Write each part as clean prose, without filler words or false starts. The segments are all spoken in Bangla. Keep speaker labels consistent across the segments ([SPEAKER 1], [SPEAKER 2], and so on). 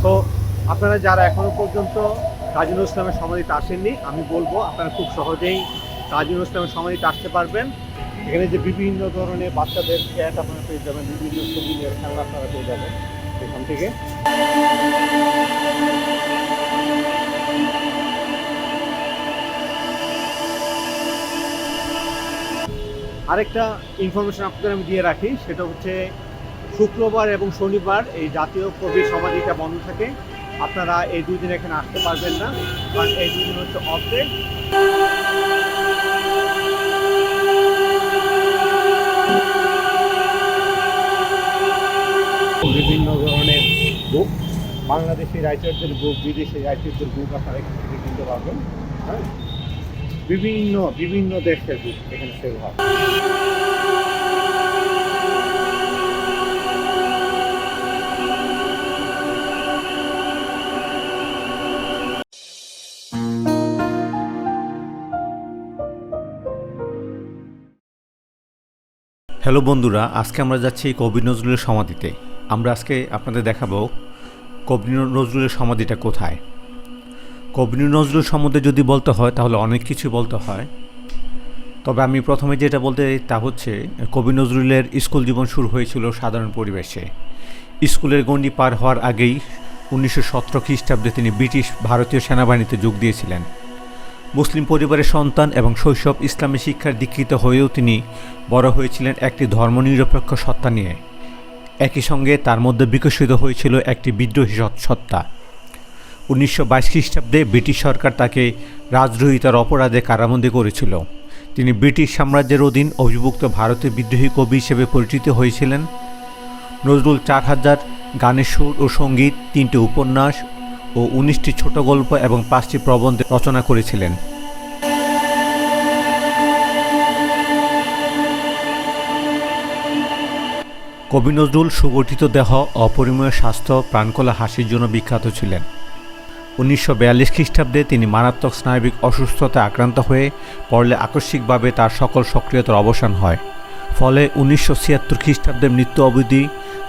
[SPEAKER 1] সো আপনারা যারা এখনও পর্যন্ত কাজী নজরুল ইসলামের সমাধিতে আসেননি, আমি বলবো আপনারা খুব সহজেই কাজী নজরুল ইসলামের সমাধিতে আসতে পারবেন। এখানে যে বিভিন্ন ধরনের বাচ্চাদের ক্যাট আপনারা পেয়ে যাবেন, বিভিন্ন ছবির খেলনা আপনারা পেয়ে যাবেন এখান থেকে। আরেকটা ইনফরমেশন আপনাদের আমি দিয়ে রাখি, সেটা হচ্ছে শুক্রবার এবং শনিবার এই জাতীয় কবির সমাধিটা বন্ধ থাকে। আপনারা এই 2 দিন এখানে আসতে পারবেন না, কারণ এই 2 দিন হচ্ছে অফ ডে। বিভিন্ন ধরনের বুক, বাংলাদেশি রাইটারদের বুক, বিদেশি রাইটারদের বুক আপনারা এখান থেকে কিনতে পারবেন। হ্যাঁ, বিভিন্ন বিভিন্ন দেশের বুক এখানে সেল হয়।
[SPEAKER 2] হ্যালো বন্ধুরা, আজকে আমরা যাচ্ছি কবি নজরুলের সমাধিতে। আমরা আজকে আপনাদের দেখাবো কবি নজরুলের সমাধিটা কোথায়। কবি নজরুল সম্বন্ধে যদি বলতে হয় তাহলে অনেক কিছু বলতে হয়, তবে আমি প্রথমে যেটা বলতে তা হচ্ছে কবি নজরুলের স্কুল জীবন শুরু হয়েছিল সাধারণ পরিবেশে। স্কুলের গণ্ডি পার হওয়ার আগেই 1917 খ্রিস্টাব্দে তিনি ব্রিটিশ ভারতীয় সেনাবাহিনীতে যোগ দিয়েছিলেন। মুসলিম পরিবারের সন্তান এবং শৈশব ইসলামী শিক্ষার দীক্ষিত হয়েও তিনি বড় হয়েছিলেন একটি ধর্মনিরপেক্ষ সত্তা নিয়ে। একই সঙ্গে তার মধ্যে বিকশিত হয়েছিল একটি বিদ্রোহী সত্তা। 1922 খ্রিস্টাব্দে ব্রিটিশ সরকার তাকে রাজদ্রোহিতার অপরাধে কারাবন্দী করেছিল। তিনি ব্রিটিশ সাম্রাজ্যের অধীন অবিভক্ত ভারতের বিদ্রোহী কবি হিসেবে পরিচিত হয়েছিলেন। নজরুল 4000 গানের সুর ও সঙ্গীত, 3টি উপন্যাস ও 19টি ছোট গল্প এবং 5টি প্রবন্ধ রচনা করেছিলেন। কবি নজরুল সুগঠিত দেহ, অপরিমেয় স্বাস্থ্য, প্রাণকোলা হাসির জন্য বিখ্যাত ছিলেন। 1942 খ্রিস্টাব্দে তিনি মারাত্মক স্নায়বিক অসুস্থতায় আক্রান্ত হয়ে পড়লে আকস্মিকভাবে তার সকল সক্রিয়তার অবসান হয়। ফলে 1976 খ্রিস্টাব্দের মৃত্যু অবধি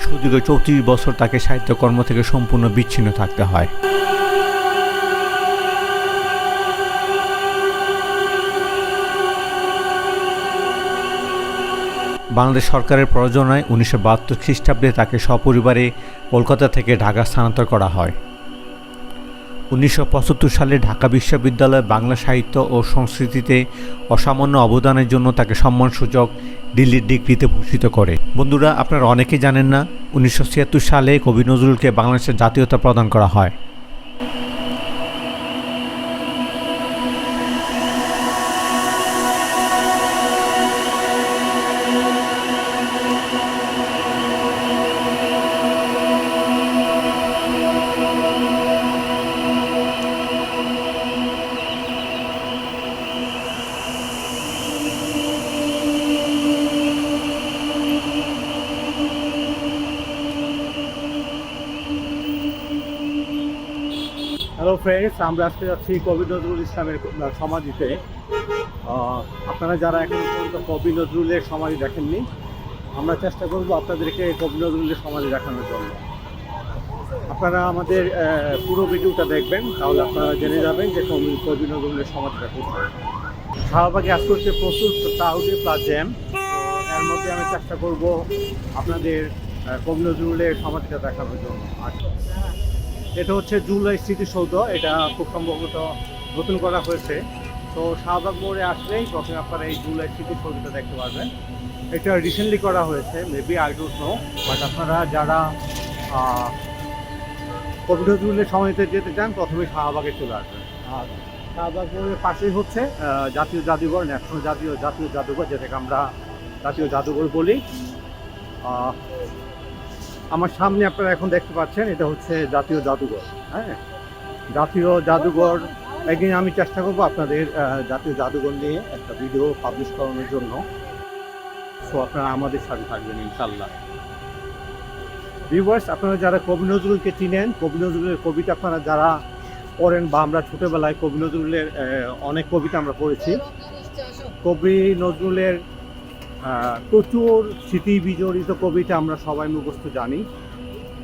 [SPEAKER 2] সুদীর্ঘ 34 বছর তাকে সাহিত্যকর্ম থেকে সম্পূর্ণ বিচ্ছিন্ন থাকতে হয়। বাংলাদেশ সরকারের প্রয়োজনায় 1972 খ্রিস্টাব্দে তাকে সপরিবারে কলকাতা থেকে ঢাকা স্থানান্তর করা হয়। 1975 সালে ঢাকা বিশ্ববিদ্যালয় বাংলা সাহিত্য ও সংস্কৃতিতে অসামান্য অবদানের জন্য তাকে সম্মানসূচক দিল্লির ডিগ্রিতে ভূষিত করে। বন্ধুরা, আপনারা অনেকেই জানেন না, 1976 সালে কবি নজরুলকে বাংলাদেশের জাতীয়তা প্রদান করা হয়।
[SPEAKER 1] হ্যালো ফ্রেন্ডস, আমরা আজকে যাচ্ছি কবি নজরুল ইসলামের সমাধিতে। আপনারা যারা এখন পর্যন্ত কবি নজরুলের সমাধি দেখেননি, আমরা চেষ্টা করব আপনাদেরকে কবি নজরুলের সমাধি দেখানোর জন্য। আপনারা আমাদের পুরো ভিডিওটা দেখবেন, তাহলে আপনারা জেনে যাবেন যে কবি নজরুলের সমাধিটা কোথায়। শাহবাগে আজ করছে প্রচুর ক্রাউডে প্লাস জ্যাম, তো এর মধ্যে আমি চেষ্টা করব আপনাদের কবি নজরুলের সমাধিটা দেখানোর জন্য। এটা হচ্ছে জুলাই স্মৃতিসৌধ, এটা খুব সম্ভবত নতুন করা হয়েছে। তো শাহবাগ মোড়ে আসলেই প্রথমে আপনারা এই জুলাই স্মৃতিসৌধটা দেখতে পারবেন। এটা রিসেন্টলি করা হয়েছে, maybe I don't know, but আপনারা যারা কবি নজরুলের সমাধিতে যেতে চান প্রথমে শাহবাগে চলে আসবেন। আর শাহবাগ মোড়ের পাশেই হচ্ছে জাতীয় জাদুঘর, ন্যাশনাল জাতীয় জাদুঘর, যেটাকে আমরা জাতীয় জাদুঘর বলি। আমার সামনে আপনারা এখন দেখতে পাচ্ছেন, এটা হচ্ছে জাতীয় জাদুঘর। হ্যাঁ, জাতীয় জাদুঘর একদিন আমি চেষ্টা করবো আপনাদের জাতীয় জাদুঘর নিয়ে একটা ভিডিও পাবলিশ করানোর জন্য। সো আপনারা আমাদের সাথে থাকবেন ইনশাল্লাহ। ভিউয়ার্স, আপনারা যারা কবি নজরুলকে চিনেন, কবি নজরুলের কবিতা আপনারা যারা পড়েন, বা আমরা ছোটোবেলায় কবি নজরুলের অনেক কবিতা আমরা পড়েছি। কবি নজরুলের প্রচুর স্মৃতি বিজড়িত কবিতা আমরা সবাই মুখস্থ জানি।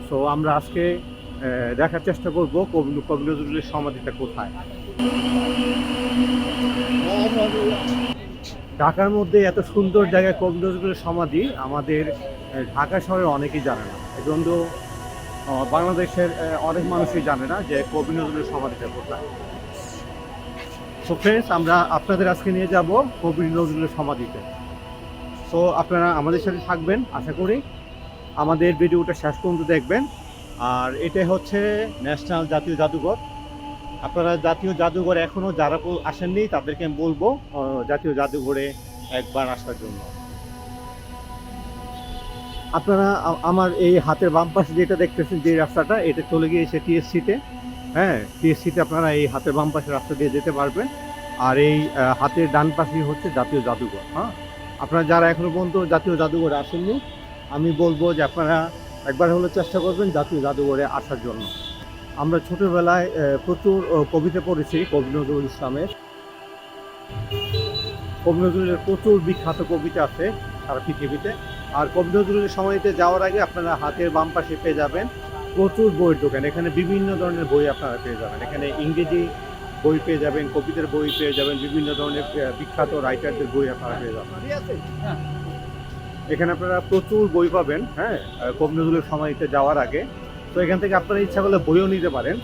[SPEAKER 1] সো আমরা আজকে দেখার চেষ্টা করব কবি নজরুলের সমাধিটা কোথায়। ঢাকার মধ্যে এত সুন্দর জায়গায় কবি নজরুলের সমাধি আমাদের ঢাকা শহরে অনেকেই জানে না। এজন্য বাংলাদেশের অনেক মানুষই জানে না যে কবি নজরুলের সমাধিটা কোথায়। সো ফ্রেন্ডস, আমরা আপনাদের আজকে নিয়ে যাব কবি নজরুলের সমাধিতে। সো আপনারা আমাদের সাথে থাকবেন, আশা করি আমাদের ভিডিওটা শেষ পর্যন্ত দেখবেন। আর এটাই হচ্ছে ন্যাশনাল জাতীয় জাদুঘর। আপনারা জাতীয় জাদুঘরে এখনও যারা আসেননি তাদেরকে আমি বলবো জাতীয় জাদুঘরে একবার আসার জন্য। আপনারা আমার এই হাতের বাম পাশে যেটা দেখতেছেন, যে রাস্তাটা, এটা চলে গিয়েছে টিএসসিতে। হ্যাঁ, টিএসসিতে আপনারা এই হাতের বাম পাশে রাস্তা দিয়ে যেতে পারবেন। আর এই হাতের ডান পাশেই হচ্ছে জাতীয় জাদুঘর। হ্যাঁ, আপনারা যারা এখনো পর্যন্ত জাতীয় জাদুঘরে আসেননি, আমি বলবো যে আপনারা একবার হলে চেষ্টা করবেন জাতীয় জাদুঘরে আসার জন্য। আমরা ছোটোবেলায় প্রচুর কবিতা পড়েছি কবি নজরুল ইসলামের। কবি নজরুলের প্রচুর বিখ্যাত কবিতা আছে সারা পৃথিবীতে। আর কবি নজরুলের সমাধিতে যাওয়ার আগে আপনারা হাতের বাম পাশে পেয়ে যাবেন প্রচুর বইয়ের দোকান। এখানে বিভিন্ন ধরনের বই আপনারা পেয়ে যাবেন। এখানে ইংরেজি বই পেয়ে যাবেন, কবিতার বই পেয়ে যাবেন, বিভিন্ন ধরনের বিখ্যাত রাইটারদের বই আপনারা পেয়ে যাবেন। এখানে আপনারা প্রচুর বই পাবেন। হ্যাঁ, কবি নজরুলের সমাধিতে যাওয়ার আগে। তো এখান থেকে আপনারা ইচ্ছা করলে বইও নিতে পারেন।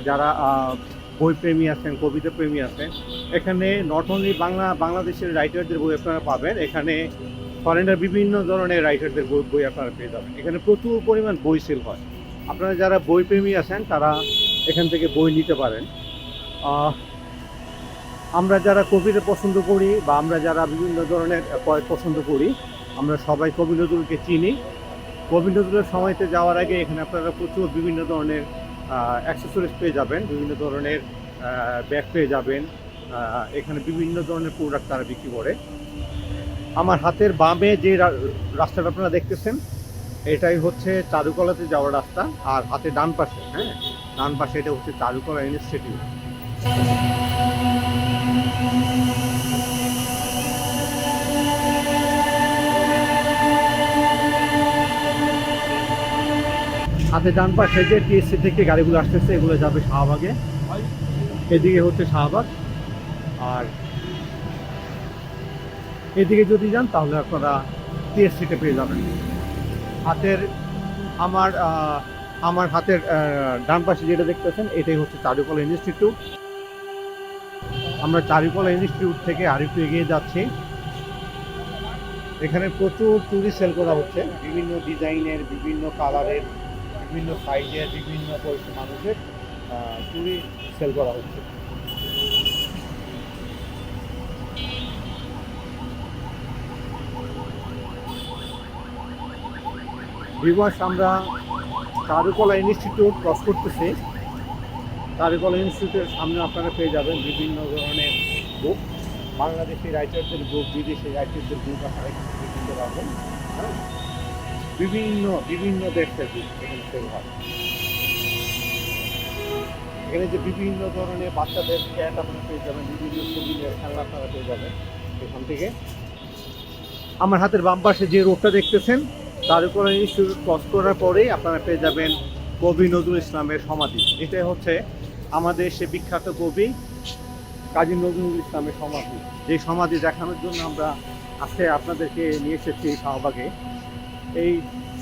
[SPEAKER 1] যারা বই প্রেমী আছেন, কবিতা প্রেমী আছেন, এখানে নট অনলি বাংলাদেশের রাইটারদের বই আপনারা পাবেন, এখানে ফরেনের বিভিন্ন ধরনের রাইটারদের বই আপনারা পেয়ে যাবেন। এখানে প্রচুর পরিমাণ বই সেল হয়। আপনারা যারা বই প্রেমী আছেন তারা এখান থেকে বই নিতে পারেন। আমরা যারা কবিতা পছন্দ করি বা আমরা যারা বিভিন্ন ধরনের পয়েট পছন্দ করি, আমরা সবাই কবি নজরুলকে চিনি। কবি নজরুলের সময়তে যাওয়ার আগে এখানে আপনারা প্রচুর বিভিন্ন ধরনের অ্যাক্সেসরিজ পেয়ে যাবেন, বিভিন্ন ধরনের ব্যাগ পেয়ে যাবেন। এখানে বিভিন্ন ধরনের প্রোডাক্ট তারা বিক্রি করে। আমার হাতের বামে যে রাস্তাটা আপনারা দেখতেছেন, এটাই হচ্ছে চারুকলাতে যাওয়ার রাস্তা। আর হাতের ডান পাশে, হ্যাঁ, ডান পাশে এটা হচ্ছে চারুকলা ইনস্টিটিউট। হাতে ডান পাশে যে টিএসসি থেকে গাড়িগুলো আসতেছে, এগুলো যাবে শাহবাগে। এদিকে হচ্ছে শাহবাগ। আর এদিকে যদি যান তাহলে আপনারা টিএসসিতে পেয়ে যাবেন। আমার হাতের ডান পাশে যেটা দেখতেছেন, এটাই হচ্ছে চারুকলা ইনস্টিটিউট। আমরা চারুকলা ইনস্টিটিউট থেকে আরেকটু এগিয়ে যাচ্ছি। এখানে প্রচুর চুড়ি সেল করা হচ্ছে, বিভিন্ন ডিজাইনের, বিভিন্ন কালারের, বিভিন্ন সাইজের, বিভিন্ন বয়সী মানুষের চুড়ি সেল করা হচ্ছে। ভিউয়ার্স, আমরা চারুকলা ইনস্টিটিউট ক্রস করতেছি। চারুকলা ইনস্টিটিউটের সামনে আপনারা পেয়ে যাবেন বিভিন্ন ধরনের বুক, বাংলাদেশি রাইটারদের বুক, বিদেশি রাইটারদের বুক আপনারা এখান থেকে কিনতে পারবেন। হ্যাঁ, বিভিন্ন দেশের বুক এখানে সেল হয়। এখানে যে বিভিন্ন ধরনের বাচ্চাদের ক্যাট আপনারা পেয়ে যাবেন, বিভিন্ন ছবির খেলনা আপনারা পেয়ে যাবেন এখান থেকে। আমার হাতের বাম পাশে যে রোডটা দেখতেছেন, চারুকলা ইনস্টিটিউট ক্রস করার পরেই আপনারা পেয়ে যাবেন কবি নজরুল ইসলামের সমাধি। এটাই হচ্ছে আমাদের সে বিখ্যাত কবি কাজী নজরুল ইসলামের সমাধি। যে সমাধি দেখানোর জন্য আমরা আজকে আপনাদেরকে নিয়ে এসেছি শাহবাগে। এই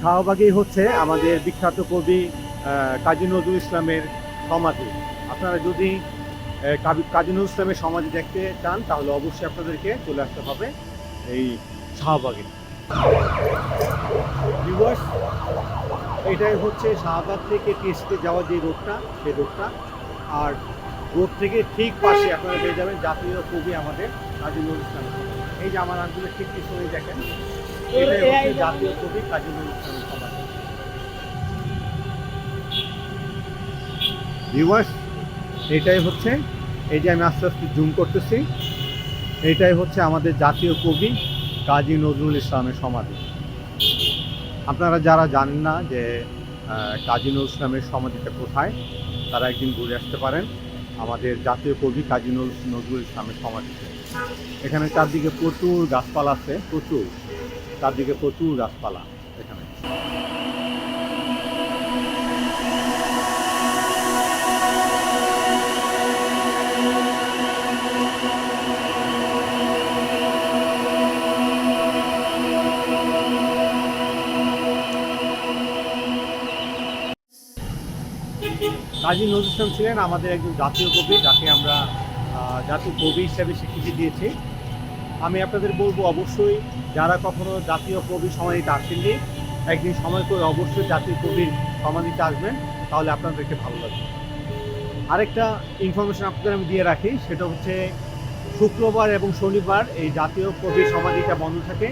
[SPEAKER 1] শাহবাগেই হচ্ছে আমাদের বিখ্যাত কবি কাজী নজরুল ইসলামের সমাধি। আপনারা যদি কাজী নজরুল ইসলামের সমাধি দেখতে চান তাহলে অবশ্যই আপনাদেরকে চলে আসতে হবে এই শাহবাগে। ভিউয়ার্স, এটাই হচ্ছে শাহবাগ থেকে টিএসসিতে যাওয়ার যে রোডটা, সেই রোডটা। আর রোড থেকে ঠিক পাশে আপনারা পেয়ে যাবেন জাতীয় কবি আমাদের কাজী নজরুল ইসলাম। এই যে আমার আঙ্গুলের ঠিক পিছনে দেখেন, এটাই হচ্ছে জাতীয় কবি কাজী নজরুল ইসলামের সমাধি। ভিউয়ার্স, এটাই হচ্ছে, এই যে আমি আস্তে আস্তে জুম করতেছি, এটাই হচ্ছে আমাদের জাতীয় কবি কাজী নজরুল ইসলামের সমাধি। আপনারা যারা জানেন না যে কাজী নজরুল ইসলামের সমাধিটা কোথায়, তারা একদিন ঘুরে আসতে পারেন আমাদের জাতীয় কবি কাজী নজরুল ইসলামের সমাধিতে। এখানে চারদিকে প্রচুর গাছপালা আছে, চারদিকে প্রচুর গাছপালা এখানে। কাজী নজরুল ইসলাম ছিলেন আমাদের একজন জাতীয় কবি, যাকে আমরা জাতীয় কবি হিসেবে স্বীকৃতি দিয়েছি। আমি আপনাদের বলবো, অবশ্যই যারা কখনো জাতীয় কবি সমাধিতে আসেননি, একদিন সময় করে অবশ্যই জাতীয় কবির সমাধিতে আসবেন, তাহলে আপনাদেরকে ভালো লাগবে। আরেকটা ইনফরমেশন আপনাদের আমি দিয়ে রাখি, সেটা হচ্ছে শুক্রবার এবং শনিবার এই জাতীয় কবির সমাধিটা বন্ধ থাকে।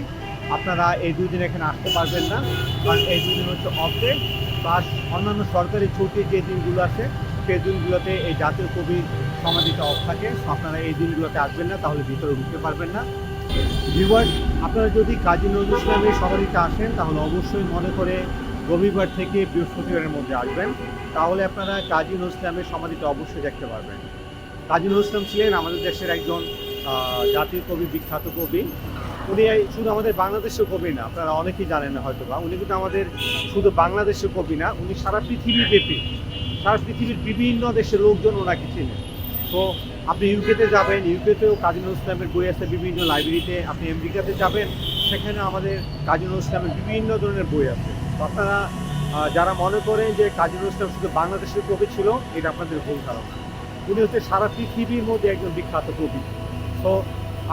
[SPEAKER 1] আপনারা এই 2 দিন এখানে আসতে পারবেন না, কারণ এই 2 দিন হচ্ছে অফ ডে, প্লাস অন্যান্য সরকারি ছুটির যে দিনগুলো আছে সেই দিনগুলোতে এই জাতীয় কবির সমাধিটা অফ থাকে। সো আপনারা এই দিনগুলোতে আসবেন না, তাহলে ভিতরে ঢুকতে পারবেন না। ভিউয়ার্স, আপনারা যদি কাজী নজরুল ইসলামের সমাধিতে আসেন, তাহলে অবশ্যই মনে করে রবিবার থেকে বৃহস্পতিবারের মধ্যে আসবেন, তাহলে আপনারা কাজী নজরুল ইসলামের সমাধিটা অবশ্যই দেখতে পারবেন। কাজী নজরুল ইসলাম ছিলেন আমাদের দেশের একজন জাতীয় কবি, বিখ্যাত কবি। উনি শুধু আমাদের বাংলাদেশের কবি না, আপনারা অনেকেই জানেন না হয়তো বা, উনি কিন্তু আমাদের শুধু বাংলাদেশের কবি না, উনি সারা পৃথিবীব্যাপী, সারা পৃথিবীর বিভিন্ন দেশের লোকজন ওনাকে চিনেন। তো আপনি ইউকেতে যাবেন, ইউকেতেও কাজী নজরুল ইসলামের বই আছে বিভিন্ন লাইব্রেরিতে। আপনি আমেরিকাতে যাবেন, সেখানে আমাদের কাজী নজরুল ইসলামের বিভিন্ন ধরনের বই আছে। তো আপনারা যারা মনে করেন যে কাজী নজরুল ইসলাম শুধু বাংলাদেশের কবি ছিল, এটা আপনাদের ভুল ধারণা। উনি হচ্ছে সারা পৃথিবীর মধ্যে একজন বিখ্যাত কবি। তো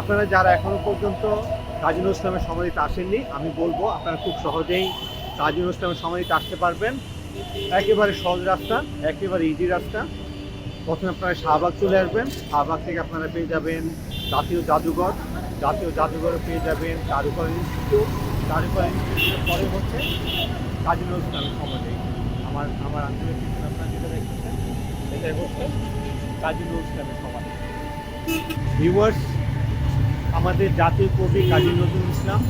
[SPEAKER 1] আপনারা যারা এখনো পর্যন্ত কাজী নজরুল ইসলামের সমাধিতে আসেননি, আমি বলবো আপনারা খুব সহজেই কাজী নজরুল ইসলামের সমাধিতে আসতে পারবেন। একেবারে সহজ রাস্তা, একেবারে ইজি রাস্তা। প্রথমে আপনারা শাহবাগ চলে আসবেন, শাহবাগ থেকে আপনারা পেয়ে যাবেন জাতীয় জাদুঘর, জাতীয় জাদুঘরে পেয়ে যাবেন কারুকলা ইনস্টিটিউট, কারুকলা ইনস্টিটিউটের পরে হচ্ছে কাজী নজরুল ইসলামের সমাধি। আমার আঞ্চলিক পিছনে আপনারা যেটা দেখতেছেন, এটাই হচ্ছে কাজী নজরুল ইসলামের সমাধি। ভিউয়ার্স, আমাদের জাতীয় কবি কাজী নজরুল ইসলাম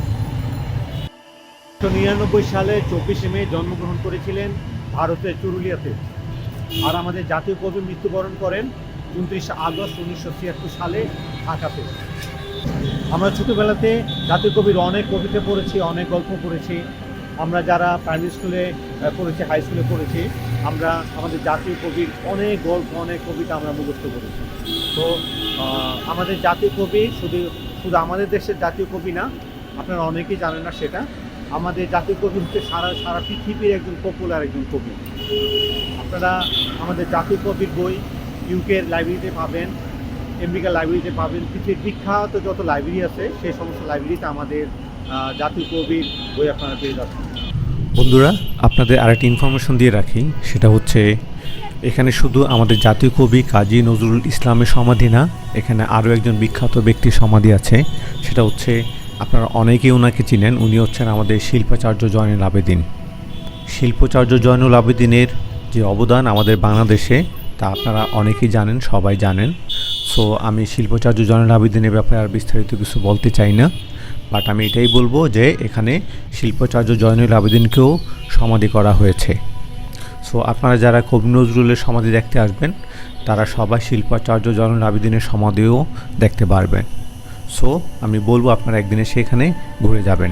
[SPEAKER 1] 1999 সালে 24শে মে জন্মগ্রহণ করেছিলেন ভারতের চুরুলিয়াতে। আর আমাদের জাতীয় কবি মৃত্যুবরণ করেন 29 আগস্ট 1976 সালে ঢাকাতে। আমরা ছোটোবেলাতে জাতীয় কবির অনেক কবিতা পড়েছি, অনেক গল্প পড়েছি। আমরা যারা প্রাইমারি স্কুলে পড়েছি, হাই স্কুলে পড়েছি, আমরা আমাদের জাতীয় কবির অনেক গল্প, অনেক কবিতা আমরা মুখস্থ করেছি। তো আমাদের জাতীয় কবি শুধু আমাদের দেশের জাতীয় কবি না, আপনারা অনেকেই জানেন না সেটা। আমাদের জাতীয় কবি হচ্ছে সারা পৃথিবীর একজন পপুলার একজন কবি। আপনারা আমাদের জাতীয় কবির বই ইউকের লাইব্রেরিতে পাবেন, আমেরিকার লাইব্রেরিতে পাবেন। পৃথিবীর বিখ্যাত যত লাইব্রেরি আছে সেই সমস্ত লাইব্রেরিতে আমাদের জাতীয় কবির বই আপনারা পেয়ে যাচ্ছেন।
[SPEAKER 2] বন্ধুরা, আপনাদের আরেকটি ইনফরমেশন দিয়ে রাখি, সেটা হচ্ছে এখানে শুধু আমাদের জাতীয় কবি কাজী নজরুল ইসলামের সমাধি না, এখানে আরও একজন বিখ্যাত ব্যক্তির সমাধি আছে। সেটা হচ্ছে, আপনারা অনেকেই ওনাকে চিনেন, উনি হচ্ছেন আমাদের শিল্পাচার্য জয়নুল আবেদিন। শিল্পাচার্য জয়নুল আবেদিনের যে অবদান আমাদের বাংলাদেশে, তা আপনারা অনেকেই জানেন, সবাই জানেন। সো আমি শিল্পাচার্য জয়নুল আবেদিনের ব্যাপারে আর বিস্তারিত কিছু বলতে চাই না, বাট আমি এটাই বলবো যে এখানে শিল্পাচার্য জয়নুল আবেদিনকেও সমাধি করা হয়েছে। সো আপনারা যারা কবি নজরুলের সমাধি দেখতে আসবেন, তারা সবাই শিল্পাচার্য জয়নুল আবেদিনের সমাধিও দেখতে পারবেন। সো আমি বলবো আপনারা একদিনে সেখানে ঘুরে যাবেন।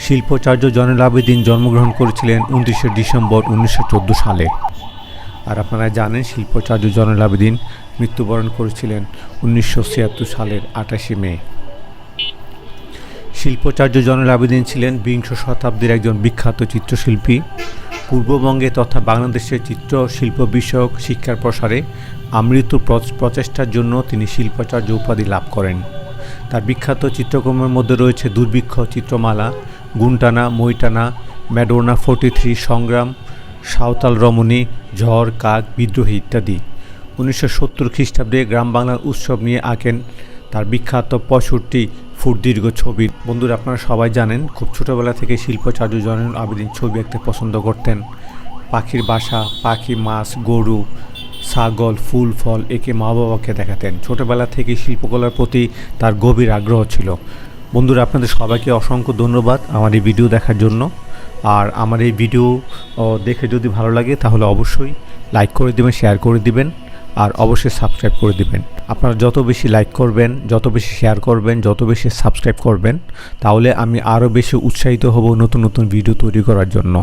[SPEAKER 2] শিল্পাচার্য জয়নুল আবেদিন জন্মগ্রহণ করেছিলেন 29শে ডিসেম্বর 1914 সালে। আর আপনারা জানেন শিল্পাচার্য জয়নুল আবেদিন মৃত্যুবরণ করেছিলেন 1976 সালের 28শে মে। শিল্পাচার্য জয়নুল আবেদিন ছিলেন বিংশ শতাব্দীর একজন বিখ্যাত চিত্রশিল্পী। পূর্ববঙ্গে তথা বাংলাদেশের চিত্রশিল্প বিষয়ক শিক্ষার প্রসারে আমৃত প্রচেষ্টার জন্য তিনি শিল্পাচার্য উপাধি লাভ করেন। তার বিখ্যাত চিত্রকর্মের মধ্যে রয়েছে দুর্ভিক্ষ, চিত্রমালা, গুনটানা, মইটানা, ম্যাডোনা 43, সংগ্রাম, সাঁওতাল রমণী, ঝড়, কাক, বিদ্রোহী ইত্যাদি। 1970 খ্রিস্টাব্দে গ্রাম বাংলার উৎসব নিয়ে আঁকেন তার বিখ্যাত 65 ফুট দীর্ঘ ছবি। বন্ধুরা, আপনারা সবাই জানেন, খুব ছোটোবেলা থেকে শিল্পাচার্য জয়নুল আবেদিন ছবি আঁকতে পছন্দ করতেন। পাখির বাসা, পাখি, মাছ, গরু, ছাগল, ফুল, ফল একে মা বাবাকে দেখাতেন। ছোটোবেলা থেকে শিল্পকলার প্রতি তার গভীর আগ্রহ ছিল। বন্ধুরা, আপনাদের সবাইকে অসংখ্য ধন্যবাদ আমার এই ভিডিও দেখার জন্য। আর আমার এই ভিডিও দেখে যদি ভালো লাগে তাহলে অবশ্যই লাইক করে দেবেন, শেয়ার করে দিবেন, আর অবশ্যই সাবস্ক্রাইব করে দিবেন। আপনারা যত বেশি লাইক করবেন, যত বেশি শেয়ার করবেন, যত বেশি সাবস্ক্রাইব করবেন, তাহলে আমি আরও বেশি উৎসাহিত হব নতুন নতুন ভিডিও তৈরি করার জন্য।